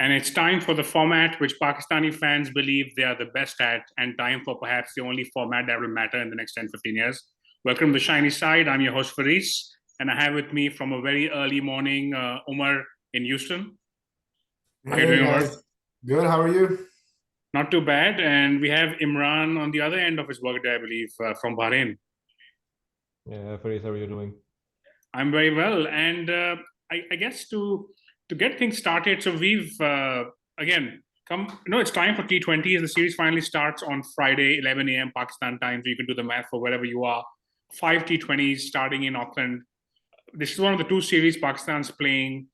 And it's time for the format which Pakistani fans believe they are the best at, and time for perhaps the only format that will matter in the next 10, 15 years. Welcome to the Shiny Side. I'm your host, Faris, and I have with me from a very early morning, Omer in Houston. How are you Hey doing, Omer? guys, good. How are you? Not too bad. And we have Imran on the other end of his workday, I believe, from Bahrain. Yeah, Faris, how are you doing? I'm very well. And I guess to get things started, so we've again come. No, it's time for T20s. The series finally starts on Friday, 11 a.m. Pakistan time. So you can do the math for wherever you are. 5 T20s starting in Auckland. This is one of the two series Pakistan's playing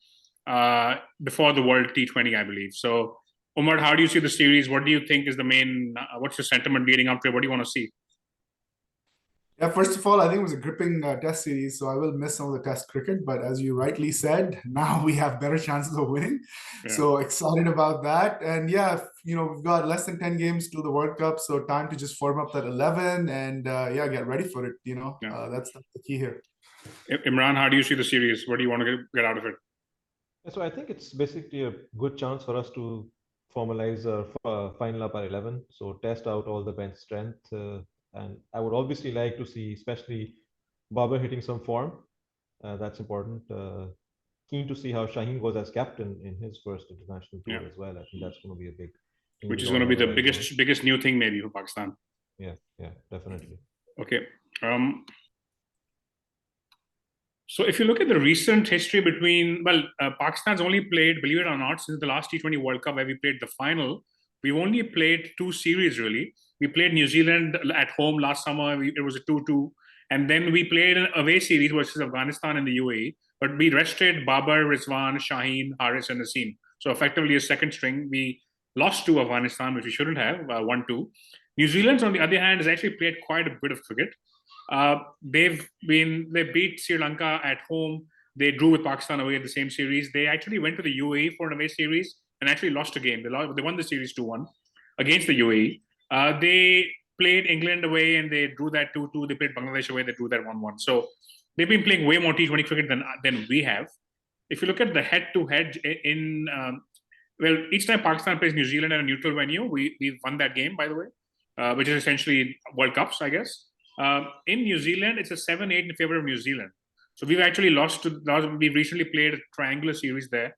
before the World T20, I believe. So, Umar, how do you see the series? What do you think is the main? What's your sentiment leading up to it? What do you want to see? Yeah, first of all, I think it was a gripping test series, so I will miss some of the test cricket. But as you rightly said, now we have better chances of winning. Yeah. So excited about that. And yeah, we've got less than 10 games till the World Cup, so time to just form up that 11 and yeah, get ready for it. That's the key here. Imran, how do you see the series? What do you want to get out of it? So I think it's basically a good chance for us to formalize our final up our 11. So test out all the bench strength. And I would obviously like to see, especially Babar hitting some form. That's important. Keen to see how Shaheen goes as captain in his first international tour as well. I think that's going to be a big thing. Which is going to be the biggest new thing maybe for Pakistan. Yeah, definitely. Okay. So if you look at the recent history between, Pakistan's only played, believe it or not, since the last T20 World Cup where we played the final, we've only played two series really. We played New Zealand at home last summer. It was a 2-2. And then we played an away series versus Afghanistan in the UAE. But we rested Babar, Rizwan, Shaheen, Haris, and Azam. So effectively a second string. We lost to Afghanistan, which we shouldn't have, 1-2. New Zealand, on the other hand, has actually played quite a bit of cricket. They beat Sri Lanka at home. They drew with Pakistan away at the same series. They actually went to the UAE for an away series and actually lost a game. They won the series 2-1 against the UAE. They played England away and they drew that 2-2. They played Bangladesh away. They drew that 1-1. So they've been playing way more T20 cricket than we have. If you look at the head-to-head each time Pakistan plays New Zealand at a neutral venue, we've won that game, by the way, which is essentially World Cups, I guess. In New Zealand, it's a 7-8 in favor of New Zealand. So we've actually we've recently played a triangular series there,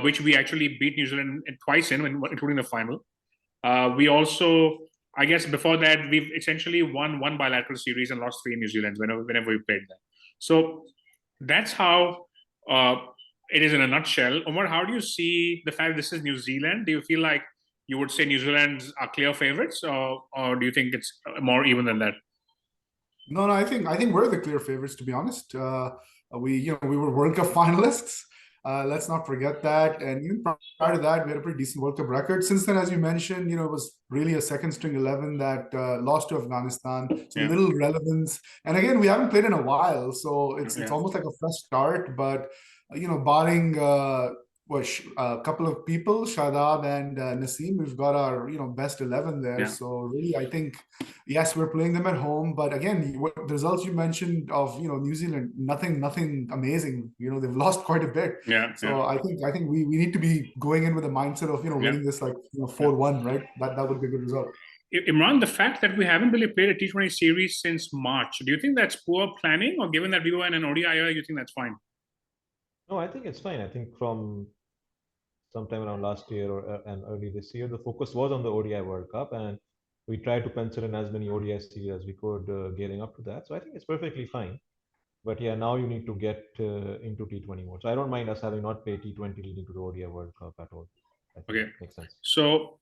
which we actually beat New Zealand twice including the final. We also, I guess before that, we've essentially won one bilateral series and lost 3 in New Zealand whenever we played there. So that's how it is in a nutshell. Omar, how do you see the fact this is New Zealand? Do you feel like you would say New Zealand are clear favorites, or do you think it's more even than that? No, I think we're the clear favorites, to be honest. We were World Cup finalists. Let's not forget that. And even prior to that, we had a pretty decent World Cup record. Since then, as you mentioned, it was really a second string 11 that lost to Afghanistan. So little relevance. And again, we haven't played in a while, so it's almost like a fresh start. But barring a couple of people, Shadab and Naseem, we've got our best 11 there. So really, I think yes, we're playing them at home, but again, the results you mentioned of New Zealand, nothing amazing. They've lost quite a bit. So I think we need to be going in with a mindset of winning this like 4-1, right? That would be a good result. Imran, the fact that we haven't really played a T20 series since March, do you think that's poor planning, or given that we were in an ODI era, you think that's fine? No, I think it's fine. I think from sometime around last year and early this year, the focus was on the ODI World Cup, and we tried to pencil in as many ODI series as we could gearing up to that. So I think it's perfectly fine. But yeah, now you need to get into T20 mode. So I don't mind us having not played T20 leading to the ODI World Cup at all. I think it makes sense. So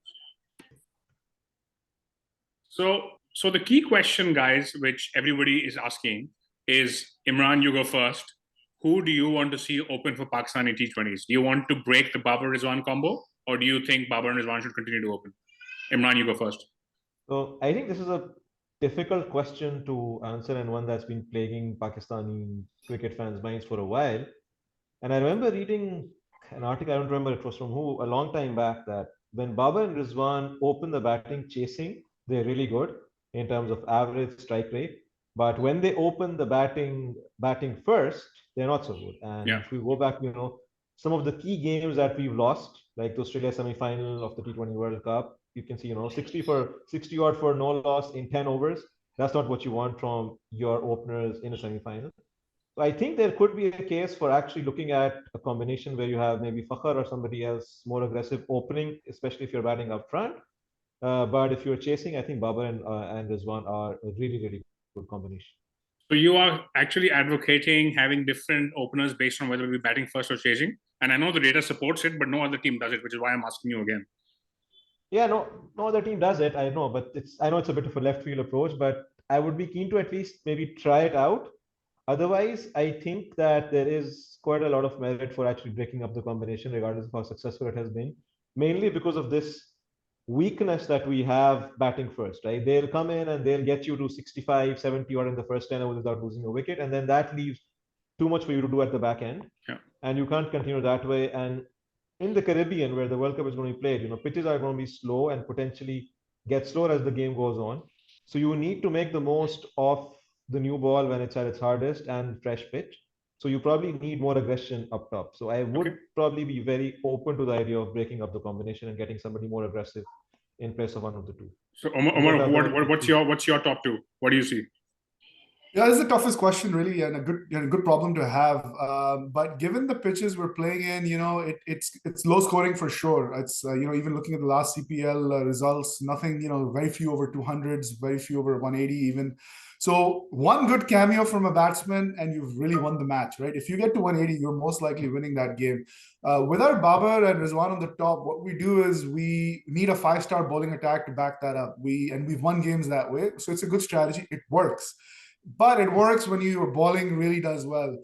the key question, guys, which everybody is asking is, Imran, you go first. Who do you want to see open for Pakistan in T20s? Do you want to break the Babar Rizwan combo, or do you think Babar and Rizwan should continue to open? Imran, you go first. So I think this is a difficult question to answer, and one that's been plaguing Pakistani cricket fans' minds for a while. And I remember reading an article, I don't remember it was from who, a long time back, that when Babar and Rizwan open the batting chasing, they're really good in terms of average strike rate. But when they open the batting first, they're not so good. And if we go back, some of the key games that we've lost, like the Australia semi-final of the T20 World Cup, you can see, 60 odd for no loss in 10 overs. That's not what you want from your openers in a semi-final. So I think there could be a case for actually looking at a combination where you have maybe Fakhr or somebody else more aggressive opening, especially if you're batting up front. But if you're chasing, I think Babar and Rizwan are a really, really good combination. So you are actually advocating having different openers based on whether we're batting first or chasing. And I know the data supports it, but no other team does it, which is why I'm asking you again. Yeah, no other team does it. I know, but I know it's a bit of a left field approach, but I would be keen to at least maybe try it out. Otherwise, I think that there is quite a lot of merit for actually breaking up the combination, regardless of how successful it has been, mainly because of this weakness that we have batting first, right? They'll come in and they'll get you to 65, 70 or in the first 10 overs without losing a wicket. And then that leaves too much for you to do at the back end. Yeah. And you can't continue that way. And in the Caribbean, where the World Cup is going to be played, pitches are going to be slow and potentially get slower as the game goes on. So you need to make the most of the new ball when it's at its hardest and fresh pitch. So you probably need more aggression up top. So I would probably be very open to the idea of breaking up the combination and getting somebody more aggressive in place of one of the two. So Omer, what's your top two? What do you see? Yeah, this is the toughest question, really, and a good problem to have. But given the pitches we're playing in, it's low scoring for sure. It's even looking at the last CPL results, nothing, very few over 200s, very few over 180 even. So one good cameo from a batsman, and you've really won the match, right? If you get to 180, you're most likely winning that game. With our Babar and Rizwan on the top, what we do is we need a 5-star bowling attack to back that up. We've won games that way, so it's a good strategy. It works. But it works when your bowling really does well.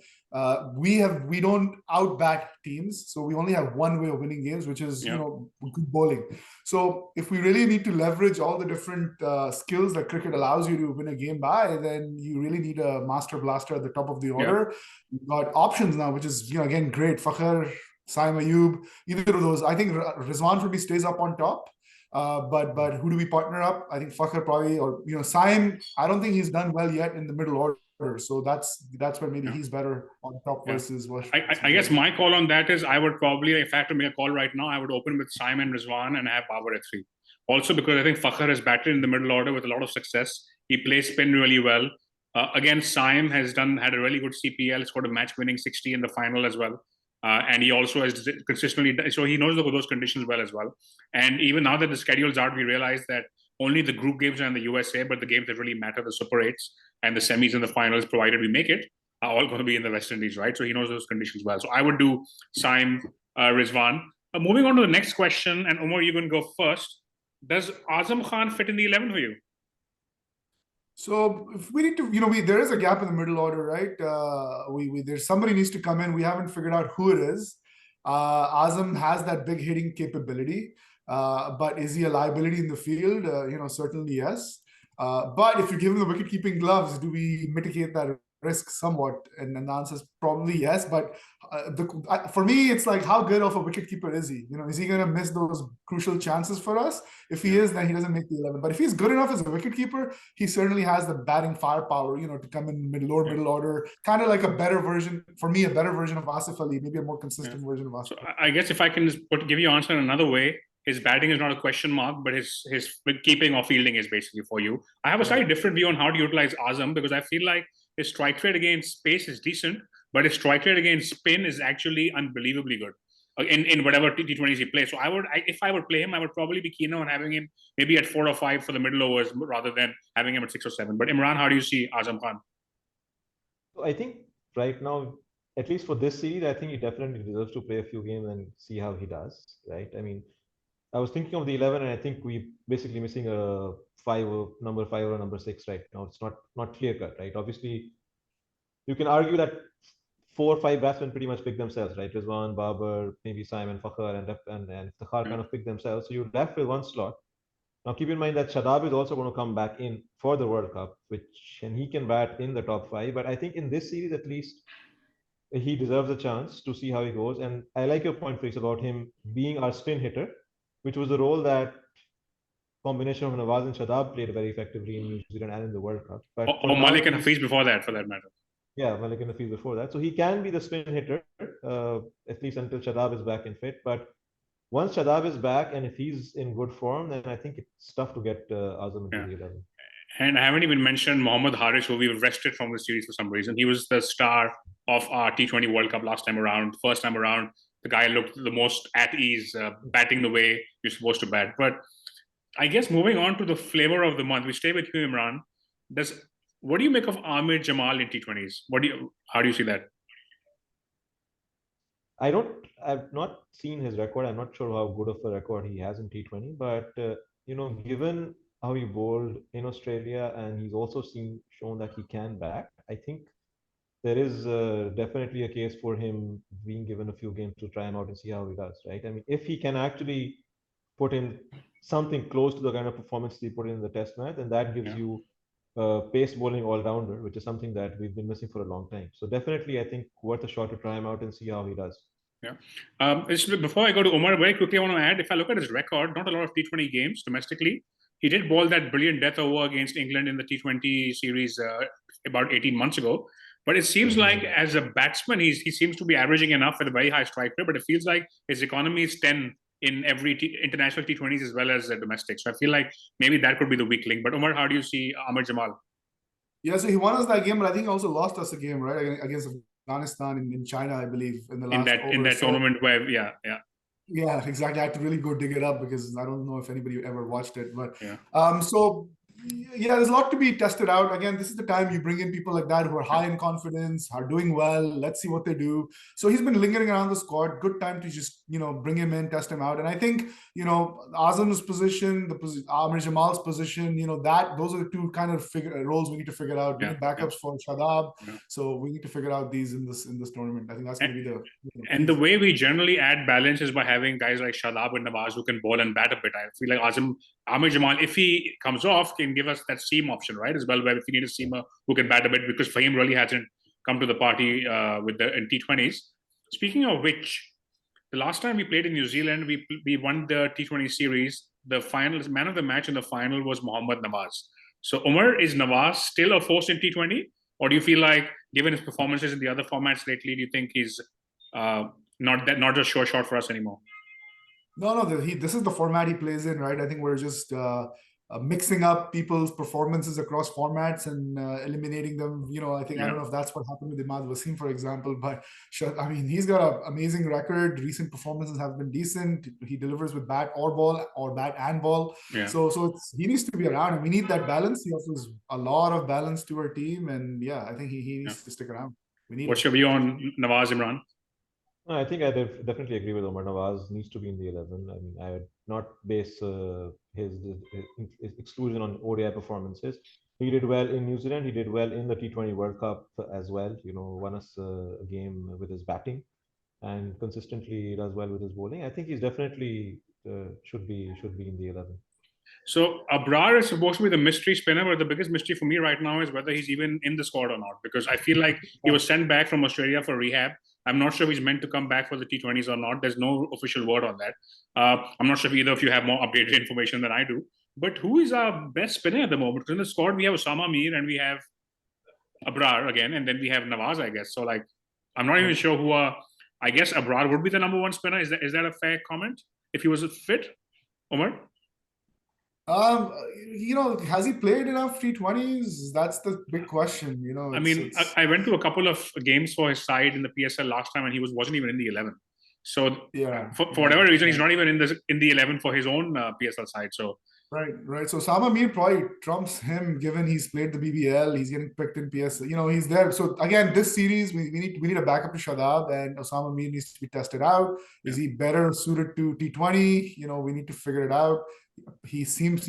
We don't outbat teams, so we only have one way of winning games, which is good bowling. So if we really need to leverage all the different skills that cricket allows you to win a game by, then you really need a master blaster at the top of the order. You've got options now, which is again great. Fakhr, Saim Ayub, either of those. I think Rizwan probably stays up on top. But who do we partner up? I think Fakhr probably, or Saim. I don't think he's done well yet in the middle order, so that's where maybe he's better on top versus. I guess my call on that is I would probably, if I had to make a call right now, I would open with Saim and Rizwan and have Babar at 3. Also because I think Fakhr has batted in the middle order with a lot of success. He plays spin really well. Again, Saim had a really good CPL, scored a match-winning 60 in the final as well. And he also has consistently, so he knows those conditions well as well. And even now that the schedule's out, we realize that only the group games are in the USA, but the games that really matter, the Super 8s and the semis and the finals, provided we make it, are all going to be in the West Indies, right? So he knows those conditions well. So I would do Saim, Rizwan. Moving on to the next question, and Omer, you're going to go first. Does Azam Khan fit in the 11 for you? So if we need to, there is a gap in the middle order, right? There's somebody needs to come in. We haven't figured out who it is. Azam has that big hitting capability, but is he a liability in the field? Certainly yes. But if you give him the wicket-keeping gloves, do we mitigate that risk somewhat? And the answer is probably yes. But for me, it's like, how good of a wicketkeeper is he? Is he going to miss those crucial chances for us? If he is, then he doesn't make the 11. But if he's good enough as a wicketkeeper, he certainly has the batting firepower, to come in middle order, kind of like a better version, for me, a better version of Asif Ali, maybe a more consistent version of Asif Ali. So I guess if I can just give you an answer in another way, his batting is not a question mark, but his keeping or fielding is basically for you. I have a slightly different view on how to utilize Azam, because I feel like his strike rate against pace is decent, but his strike rate against spin is actually unbelievably good in whatever T20s he plays. So if I would play him, I would probably be keener on having him maybe at 4 or 5 for the middle overs rather than having him at 6 or 7. But Imran, how do you see Azam Khan? I think right now, at least for this series, I think he definitely deserves to play a few games and see how he does, right? I mean, I was thinking of the 11, and I think we're basically missing a number 5 or number 6 right now. It's not clear cut, right? Obviously, you can argue that 4 or 5 batsmen pretty much pick themselves, right? Rizwan, Babar, maybe Simon, Fakhr, and Takhar kind of pick themselves. So you're left with one slot. Now, keep in mind that Shadab is also going to come back in for the World Cup, and he can bat in the top 5. But I think in this series, at least, he deserves a chance to see how he goes. And I like your point, Fix, about him being our spin hitter, which was a role that combination of Nawaz and Shadab played very effectively in New Zealand and in the World Cup. Malik and Hafiz before that, for that matter. Yeah, Malik in the field before that. So he can be the spin hitter, at least until Shadab is back in fit. But once Shadab is back and if he's in good form, then I think it's tough to get Azam into Yeah. the 11. And I haven't even mentioned Mohammad Haris, who we rested from the series for some reason. He was the star of our T20 World Cup last time around. First time around, the guy looked the most at ease, batting the way you're supposed to bat. But I guess moving on to the flavor of the month, we stay with you, Imran. What do you make of Aamer Jamal in T20s? How do you see that? I've not seen his record. I'm not sure how good of a record he has in T20, but given how he bowled in Australia and he's also shown that he can bat, I think there is definitely a case for him being given a few games to try him out and see how he does, right? I mean, if he can actually put in something close to the kind of performance he put in the test match, then that gives you pace bowling all-rounder, which is something that we've been missing for a long time. So definitely, I think worth a shot to try him out and see how he does. Yeah. Before I go to Omer, very quickly, I want to add, if I look at his record, not a lot of T20 games domestically. He did bowl that brilliant death over against England in the T20 series about 18 months ago. But it seems like as a batsman, he seems to be averaging enough with a very high strike rate, but it feels like his economy is 10 in every international T20s as well as domestic. So I feel like maybe that could be the weak link. But Omer, how do you see Aamer Jamal? Yeah, so he won us that game, but I think he also lost us a game, right? Against Afghanistan in China, I believe, in the last over. In that tournament where, yeah. Yeah, exactly. I had to really go dig it up because I don't know if anybody ever watched it. But yeah. So yeah, there's a lot to be tested out. Again, this is the time you bring in people like that who are high in confidence, are doing well. Let's see what they do. So he's been lingering around the squad. Good time to just bring him in, test him out. And I think Azam's position, Aamer Jamal's position, those are the two kind of roles we need to figure out. We need backups for Shadab, so we need to figure out these in this tournament. I think that's going to be the. And the way we generally add balance is by having guys like Shadab and Nawaz who can bowl and bat a bit. I feel like Aamer Jamal, if he comes off, can give us that seam option, right? As well, where if you need a seamer who can bat a bit, because Fahim really hasn't come to the party in T20s. Speaking of which, the last time we played in New Zealand, we won the T20 series. The final man of the match in the final was Mohammad Nawaz. So Omer, is Nawaz still a force in T20? Or do you feel like, given his performances in the other formats lately, do you think he's not just sure shot for us anymore? No. This is the format he plays in, right? I think we're just mixing up people's performances across formats and eliminating them. I think I don't know if that's what happened with Imad Wasim, for example, but I mean, he's got an amazing record. Recent performances have been decent. He delivers with bat or ball, or bat and ball. Yeah. So he needs to be around, and we need that balance. He offers a lot of balance to our team, and yeah, I think he needs to stick around. We need. What's your view on Nawaz, Imran? No, I think I definitely agree with Omer. Nawaz needs to be in the 11. I mean, I would not base his exclusion on ODI performances. He did well in New Zealand. He did well in the T20 World Cup as well. Won us a game with his batting, and consistently does well with his bowling. I think he's definitely should be in the 11. So Abrar is supposed to be the mystery spinner, but the biggest mystery for me right now is whether he's even in the squad or not. Because I feel like he was sent back from Australia for rehab. I'm not sure if he's meant to come back for the T20s or not. There's no official word on that. I'm not sure if either of you have more updated information than I do. But who is our best spinner at the moment? Because in the squad, we have Osama Mir and we have Abrar again, and then we have Nawaz, I guess. So, like, I'm not even sure who I guess Abrar would be the number one spinner. Is that a fair comment? If he was fit, Omer? Has he played enough T20s? That's the big question. I mean, I went to a couple of games for his side in the PSL last time, and he wasn't even in the 11. So for whatever reason, he's not even in the 11 for his own PSL side. So right. So Osama Mir probably trumps him, given he's played the BBL. He's getting picked in PSL. He's there. So again, this series we need a backup to Shadab, and Osama Mir needs to be tested out. Is he better suited to T20? We need to figure it out. He seems,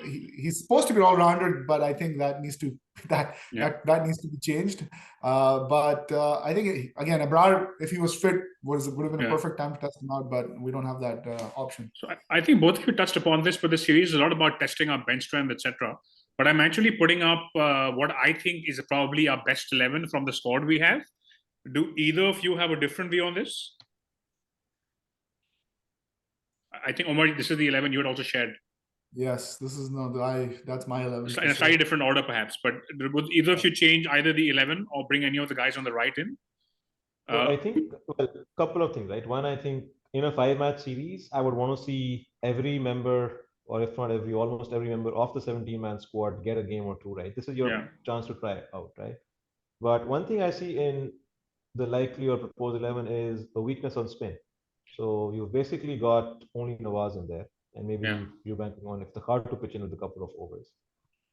he's supposed to be all-rounded, but I think that needs to be changed. But I think again, Abrar, if he was fit, would have been a perfect time to test him out. But we don't have that option. So I think both of you touched upon this, but the series is a lot about testing our bench strength, etc. But I'm actually putting up what I think is probably our best 11 from the squad we have. Do either of you have a different view on this? I think, Omer, this is the 11 you had also shared. Yes, this is no, that's my 11 for In a sure. slightly different order, perhaps. But would either of you change either the 11 or bring any of the guys on the right in? So I think, well, a couple of things, right? One, I think in a 5-match series, I would want to see every member, or if not every, almost every member of the 17-man squad get a game or two, right? This is your Yeah. chance to try it out, right? But one thing I see in the likely or proposed 11 is a weakness on spin. So you've basically got only Nawaz in there, and Yeah. maybe you're banking on if the hard to pitch in with a couple of overs.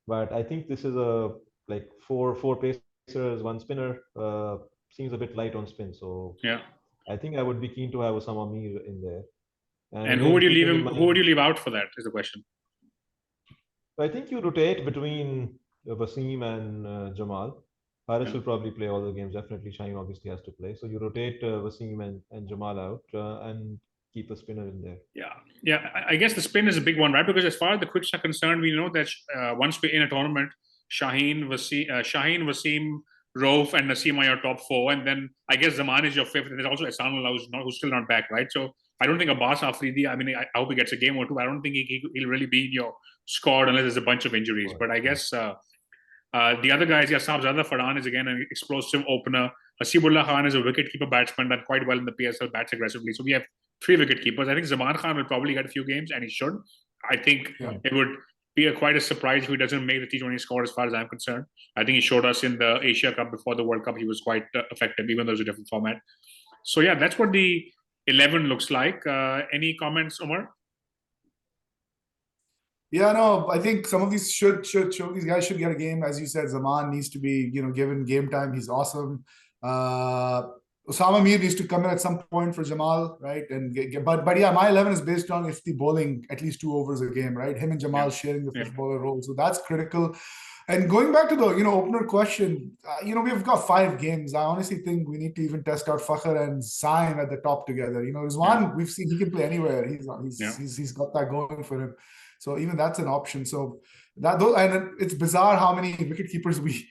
But I think this is a like four pacers, one spinner. Seems a bit light on spin. So Yeah. I think I would be keen to have Osama Mir in there. And And who again, would you leave keeping in him? Who would mind, you leave out for that? Is the question. I think you rotate between Wasim and Jamal. Haris Yeah. will probably play all the games. Definitely, Shaheen obviously has to play. So you rotate Wasim and Jamal out and keep a spinner in there. Yeah, yeah. I guess the spin is a big one, right? Because as far as the quicks are concerned, we know that once we're in a tournament, Shaheen, Wasim, Rauf, and Naseem are your top four, and then I guess Zaman is your fifth. And there's also Ehsan who's still not back, right? So I don't think Abbas Afridi. I mean, I hope he gets a game or two. I don't think he'll really be in your squad unless there's a bunch of injuries. But I guess the other guys, yeah, Sabzada Farhan is again an explosive opener. Hasibullah Khan is a wicket-keeper batsman, done quite well in the PSL, bats aggressively. So we have three wicket-keepers. I think Zaman Khan will probably get a few games, and he should. I think it would be quite a surprise if he doesn't make the T20 squad as far as I'm concerned. I think he showed us in the Asia Cup before the World Cup he was quite effective, even though it was a different format. So yeah, that's what the 11 looks like. Any comments, Omer? Yeah, no, I think some of these should show these guys should get a game. As you said, Zaman needs to be, given game time. He's awesome. Uh Osama Mir needs to come in at some point for Jamal, right? And but yeah, my 11 is based on if the bowling at least 2 overs a game, right? Him and Jamal sharing the fifth bowler role, so that's critical. And going back to the opener question, we've got 5 games. I honestly think we need to even test out Fakhr and Saim at the top together. Rizwan, we've seen he can play anywhere. He's got that going for him. So even that's an option. So and it's bizarre how many wicket keepers we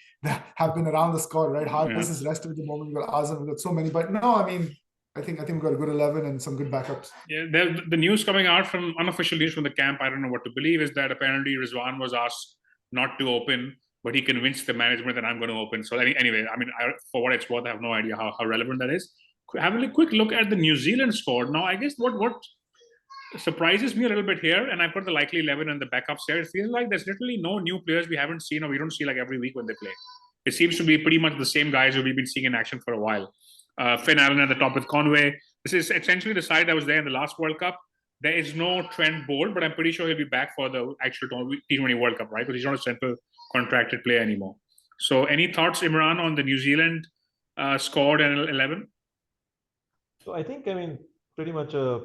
have been around the squad, right? Haris is rested at the moment. We've got Azam, we've got so many. But no, I mean, I think we've got a good 11 and some good backups. Yeah, the news coming out from unofficial news from the camp, I don't know what to believe, is that apparently Rizwan was asked not to open, but he convinced the management that I'm going to open. So anyway, I mean, for what it's worth, I have no idea how relevant that is. Having a quick look at the New Zealand squad now, I guess what surprises me a little bit here, and I put the likely 11 and the backups here. It feels like there's literally no new players we haven't seen or we don't see like every week when they play. It seems to be pretty much the same guys who we've been seeing in action for a while. Finn Allen at the top with Conway. This is essentially the side that was there in the last World Cup. There is no Trent Bolt, but I'm pretty sure he'll be back for the actual T20 World Cup, right? Because he's not a central contracted player anymore. So any thoughts, Imran, on the New Zealand squad and 11? So I think, pretty much a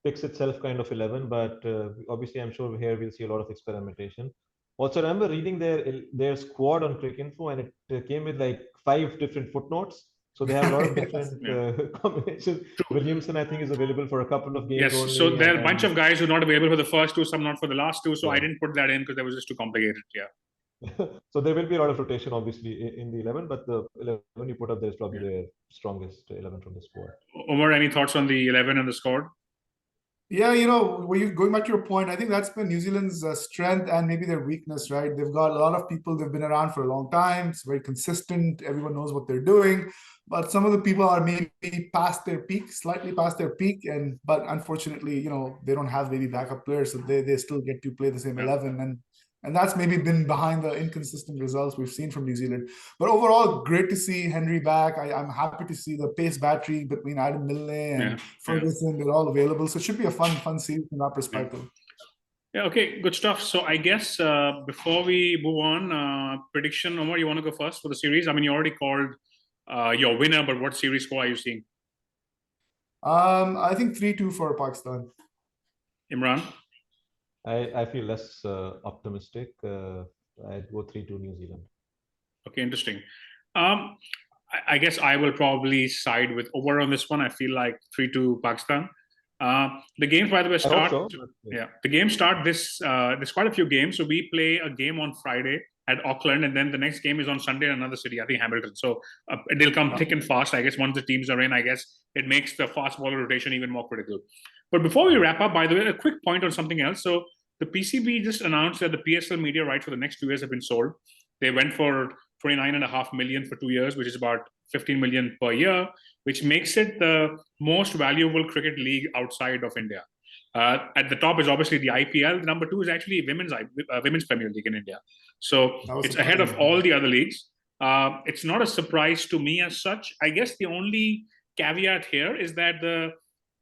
picks itself kind of 11, but obviously I'm sure here we'll see a lot of experimentation. Also, I remember reading their squad on Cricinfo, and it came with like 5 different footnotes. So they have a lot of different combinations. Williamson, I think, is available for a couple of games only. So there are a bunch of guys who are not available for the first two, some not for the last two. So I didn't put that in because that was just too complicated. Yeah. So there will be a lot of rotation, obviously, in the 11, but the 11 you put up there is probably their strongest 11 from the squad. Omer, any thoughts on the 11 and the squad? Yeah, when you going back to your point, I think that's been New Zealand's strength and maybe their weakness, right? They've got a lot of people, they've been around for a long time. It's very consistent. Everyone knows what they're doing. But some of the people are maybe past their peak, slightly past their peak. But unfortunately, they don't have maybe backup players. So they still get to play the same 11. And that's maybe been behind the inconsistent results we've seen from New Zealand. But overall, great to see Henry back. I'm happy to see the pace battery between Adam Milne and Ferguson. They're all available. So it should be a fun series from that perspective. Yeah, okay, good stuff. So I guess before we move on, prediction, Omer, you want to go first for the series? I mean, you already called your winner, but what series score are you seeing? I think 3-2 for Pakistan. Imran? I feel less optimistic. I'd go 3-2 New Zealand. Okay, interesting. I guess I will probably side with Omer on this one. I feel like 3-2 Pakistan. The games, by the way, start. The games start this. There's quite a few games. So we play a game on Friday at Auckland, and then the next game is on Sunday in another city, I think Hamilton. So they'll come thick and fast. I guess once the teams are in, I guess it makes the fast bowler rotation even more critical. But before we wrap up, by the way, a quick point on something else. So the PCB just announced that the PSL media rights for the next 2 years have been sold. They went for 29.5 million for 2 years, which is about 15 million per year, which makes it the most valuable cricket league outside of India. At the top is obviously the IPL. Number 2 is actually women's Premier League in India. So it's ahead of all the other leagues. It's not a surprise to me as such. I guess the only caveat here is that the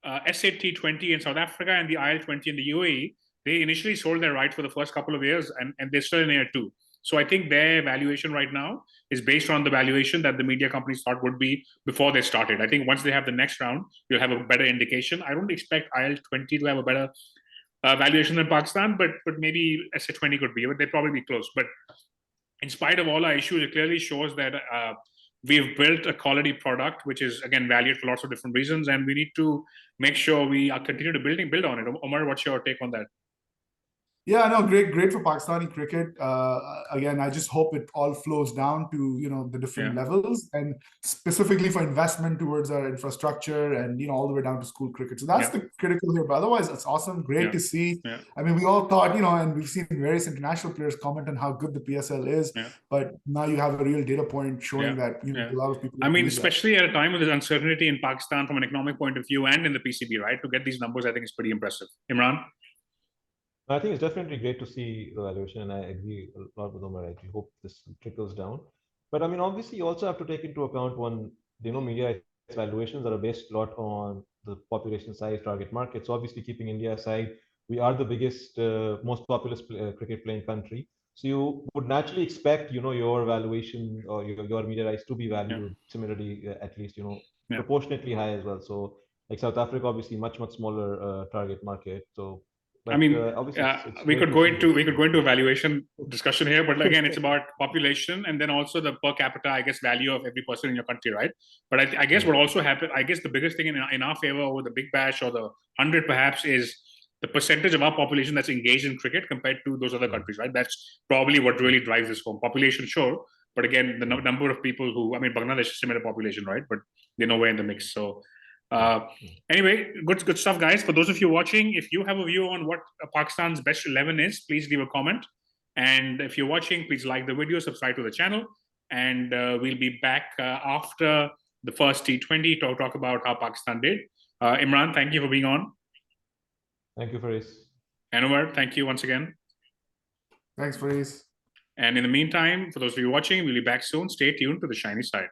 SA T20 in South Africa and the IL20 in the UAE, they initially sold their rights for the first couple of years, and they're still in year 2. So I think their valuation right now is based on the valuation that the media companies thought would be before they started. I think once they have the next round, you'll have a better indication. I don't expect IL20 to have a better valuation than Pakistan, but maybe SA20 could be, but they'd probably be close. But in spite of all our issues, it clearly shows that we've built a quality product, which is, again, valued for lots of different reasons, and we need to make sure we continue to build on it. Omer, what's your take on that? Yeah, no, great for Pakistani cricket. Again, I just hope it all flows down to the different levels, and specifically for investment towards our infrastructure and all the way down to school cricket. So that's the critical here. But otherwise, it's awesome, great to see. I mean, we all thought, and we've seen various international players comment on how good the PSL is. But now you have a real data point showing that a lot of people. I mean, especially at a time when there's uncertainty in Pakistan from an economic point of view and in the PCB, right? To get these numbers, I think is pretty impressive. Imran? I think it's definitely great to see the valuation, and I agree a lot with Omer. I hope this trickles down. But I mean, obviously, you also have to take into account media rights valuations that are based a lot on the population size, target market. So obviously, keeping India aside, we are the biggest, most populous cricket playing country. So you would naturally expect, your valuation or your media rights to be valued similarly, at least, proportionately high as well. So like South Africa, obviously, much smaller target market. So. But, I mean, it's we could go into a valuation discussion here, but again, it's about population and then also the per capita, I guess, value of every person in your country, right? But I guess what also happened, I guess the biggest thing in our favor over the Big Bash or the 100 perhaps is the percentage of our population that's engaged in cricket compared to those other countries, right? That's probably what really drives this home. Population, sure, but again, the number of people who, I mean, Bangladesh is similar population, right? But they're nowhere in the mix, so. Anyway, good stuff, guys. For those of you watching, if you have a view on what Pakistan's best 11 is, please leave a comment. And if you're watching, please like the video, subscribe to the channel, and we'll be back after the first T20 to talk about how Pakistan did. Imran, thank you for being on. Thank you, Faris. And Omer, thank you once again. Thanks, Faris. And in the meantime, for those of you watching, we'll be back soon. Stay tuned to the shiny side.